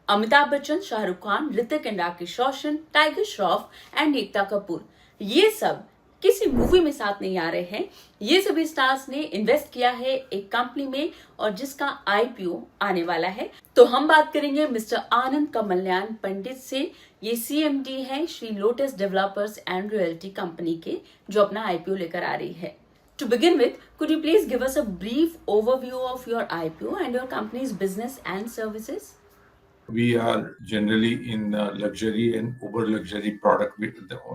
Amitabh Bachchan, Shahrukh Khan, Hrithik and Rakesh Roshan, Tiger Shroff and Ekta Kapoor, ये सब किसी मूवी में साथ नहीं आ रहे हैं। ये सभी स्टार्स ने इन्वेस्ट किया है एक कंपनी में और जिसका आईपीओ आने वाला है। तो हम बात करेंगे मिस्टर आनंद कमल्याण पंडित से। ये सीएमडी है Shri lotus developers and royalty company के, जो अपना आईपीओ लेकर आ रही है। To begin with, could you please give us a brief overview of your IPO and your company's business and services? We are generally in luxury and over luxury product.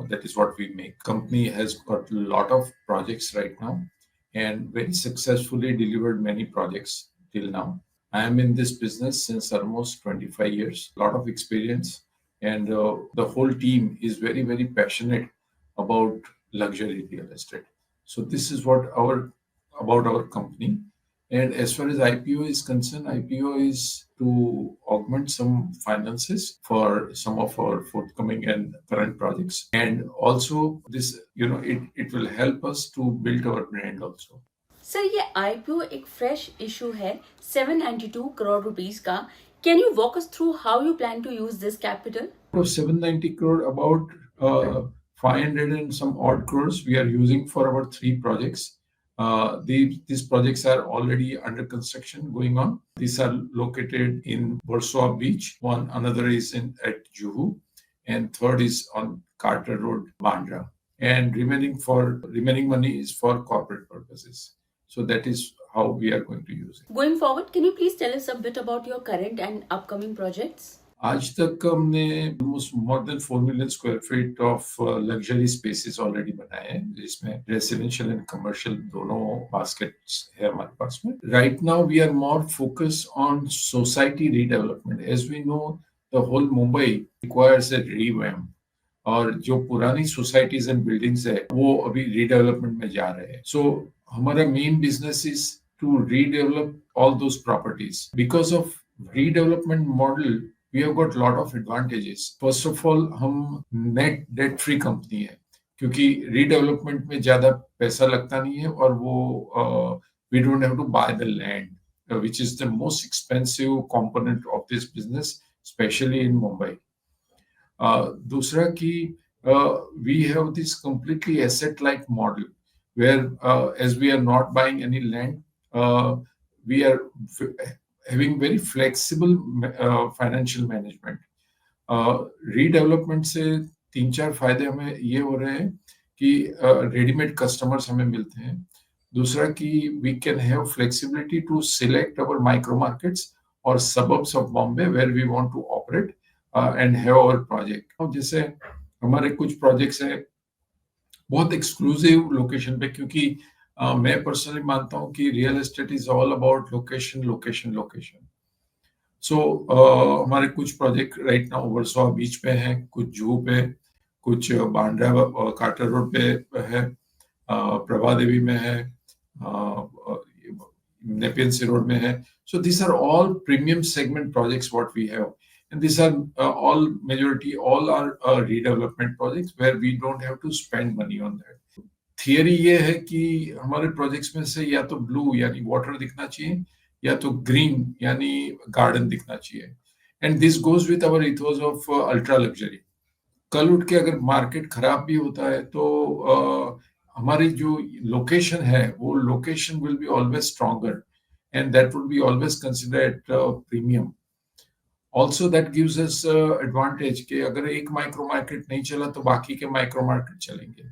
That is what we make. Company has got a lot of projects right now and very successfully delivered many projects till now. I am in this business since almost 25 years, a lot of experience, and the whole team is very, very passionate about luxury real estate. So this is what our about our company. And as far as IPO is concerned, IPO is to augment some finances for some of our forthcoming and current projects. And also this, it will help us to build our brand also. Sir, ये IPO एक fresh issue है 792 crore rupees का। Can you walk us through how you plan to use this capital? So 790 crore, about 500 and some odd crores we are using for our three projects. These projects are already under construction going on. These are located in Warsaw Beach. Another is at Juhu, and third is on Carter Road, Bandra. And remaining money is for corporate purposes. So that is how we are going to use it. Going forward, can you please tell us a bit about your current and upcoming projects? आज तक हमने almost more than 4 million square feet of luxury spaces already बनाए हैं, जिसमें residential and commercial दोनों baskets है हमारे पास में. Right now we are more focused on society redevelopment. As we know, the whole Mumbai requires a revamp. और जो पुरानी सोसाइटीज एंड बिल्डिंग्स है वो अभी रीडेवलपमेंट में जा रहे हैं. सो हमारा main business is to redevelop all those properties. Because of redevelopment model we have got lot of advantages. First of all, हम नेट डेट फ्री कंपनी है, क्योंकि रीडेवलपमेंट में ज्यादा पैसा लगता नहीं है और वो we don't have to buy the land, which is the most expensive component of this business, especially in Mumbai. दूसरा कि we have this completely asset like model where as we are not buying any land, we are having very flexible financial management. Redevelopment से 3-4 फायदे हमें ये हो रहे हैं कि रेडीमेड कस्टमर्स हमें मिलते हैं. दूसरा कि we can have flexibility to select our micro markets और suburbs of Bombay where we want to operate and have our project. जैसे हमारे कुछ प्रोजेक्ट्स हैं बहुत एक्सक्लूसिव लोकेशन पे, क्योंकि मैं पर्सनली मानता हूँ कि real estate is all about location location location. So हमारे कुछ project right now Versova beach पे हैं, कुछ जूहू पे, कुछ बांद्रा कार्टर रोड पे है, प्रभा देवी में है, नेपियन सी रोड में है. So this are all premium segment projects what we have, and these are all are redevelopment projects where we don't have to spend money on that. Theory ये है कि हमारे प्रोजेक्ट्स में से या तो ब्लू यानी वाटर दिखना चाहिए या तो ग्रीन यानी गार्डन दिखना चाहिए. And this goes with our ethos of ultra luxury. कल उठ के अगर मार्केट खराब भी होता है तो हमारी जो लोकेशन है वो location will be always stronger and that would be always considered premium. Also that gives us advantage कि अगर एक माइक्रो मार्केट नहीं चला तो बाकी के माइक्रो मार्केट चलेंगे.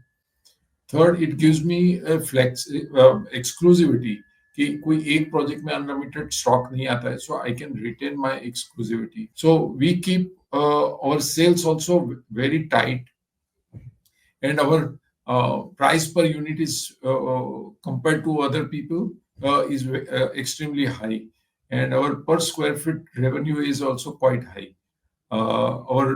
Third, it gives me exclusivity कि कोई एक प्रोजेक्ट में अनलिमिटेड स्टॉक नहीं आता है, so I can retain my exclusivity. So we keep our sales also very tight, and our price per unit is compared to other people is extremely high, and our per square feet revenue is also quite high. Our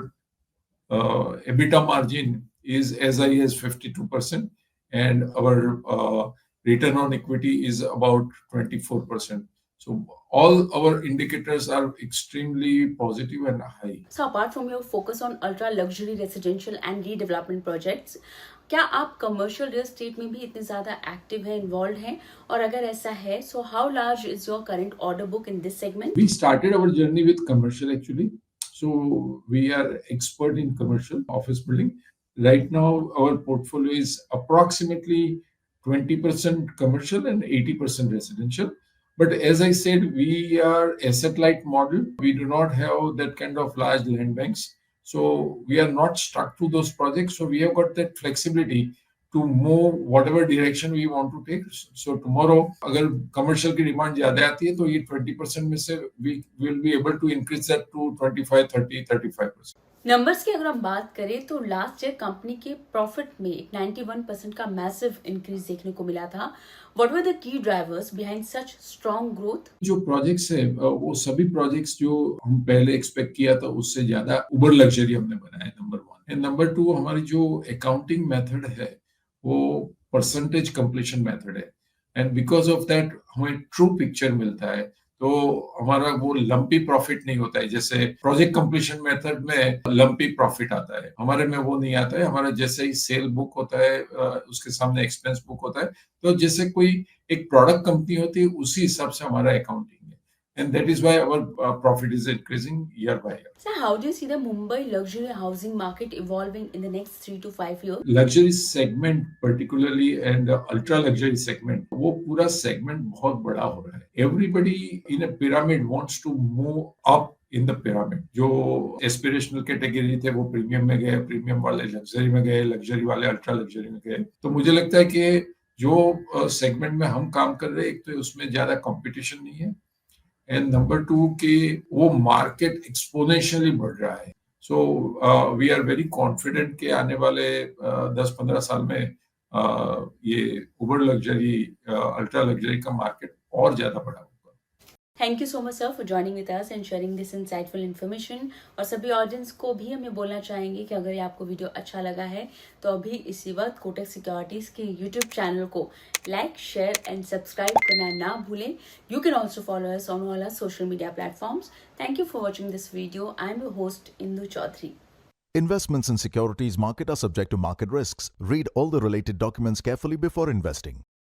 EBITDA margin is as high as 52%, and our return on equity is about 24%. So all our indicators are extremely positive and high. So apart from your focus on ultra luxury residential and redevelopment projects, क्या आप commercial real estate में भी इतने ज्यादा active है, involve हैं? और अगर ऐसा है, so how large is your current order book in this segment? We started our journey with commercial actually. So we are expert in commercial office building. Right now, our portfolio is approximately 20% commercial and 80% residential. But as I said, we are asset light model. We do not have that kind of large land banks. So we are not stuck to those projects. So we have got that flexibility to move whatever direction we want to take. So tomorrow, अगर commercial की demand ज़्यादा आती है तो ये 20% में से we will be able to increase that to 25, 30, 35%. Numbers की अगर हम बात करें तो लास्ट ईयर कंपनी के प्रॉफिट में एक 91% का मैसिव इंक्रीज देखने को मिला था. What were the key drivers behind such strong growth? जो प्रोजेक्ट्स है वो सभी प्रोजेक्ट्स जो हम पहले एक्सपेक्ट किया था उससे ज्यादा उबर लग्जरी हमने बनाया, नंबर 1. एंड नंबर 2, हमारी जो अकाउंटिंग मेथड है वो परसेंटेज कंप्लीशन मेथड है. एंड बिकॉज ऑफ दैट हमें ट्रू पिक्चर मिलता है. तो हमारा वो लंपी प्रॉफिट नहीं होता है. जैसे प्रोजेक्ट कंप्लीशन मेथड में लंपी प्रॉफिट आता है, हमारे में वो नहीं आता है. हमारा जैसे ही सेल बुक होता है उसके सामने एक्सपेंस बुक होता है. तो जैसे कोई एक प्रोडक्ट कंपनी होती है उसी हिसाब से हमारा अकाउंटिंग है. And that is why our profit is increasing year by year. So how do you see the Mumbai luxury housing market evolving in the next 3 to 5 years? Luxury segment particularly and ultra luxury segment, वो पूरा segment बहुत बड़ा हो रहा है. Everybody in a pyramid wants to move up in the pyramid. जो aspirational category थे वो प्रीमियम में गए, प्रीमियम वाले लग्जरी में गए, लग्जरी वाले अल्ट्रा लग्जरी में गए. तो मुझे लगता है कि जो सेगमेंट में हम काम कर रहे हैं, एक तो उसमें ज्यादा कंपटीशन नहीं है, एंड नंबर 2 कि वो मार्केट एक्सपोनेंशियली बढ़ रहा है. So we are very confident कि आने वाले 10-15 साल में ये उबर लग्जरी, अल्ट्रा लग्जरी का मार्केट और ज्यादा बढ़ा होगा. Thank you so much sir for joining with us and sharing this insightful information. और सभी ऑडियंस को भी हमें बोलना चाहेंगे कि अगर ये आपको वीडियो अच्छा लगा है तो अभी इसी वक्त कोटक सिक्योरिटीज के यूट्यूब चैनल को लाइक, शेयर एंड सब्सक्राइब करना ना भूलें. You can also follow us on all our social media platforms. Thank you for watching this video. I am your host Indu Chaudhary. Investments in securities market are subject to market risks. Read all the related documents carefully before investing.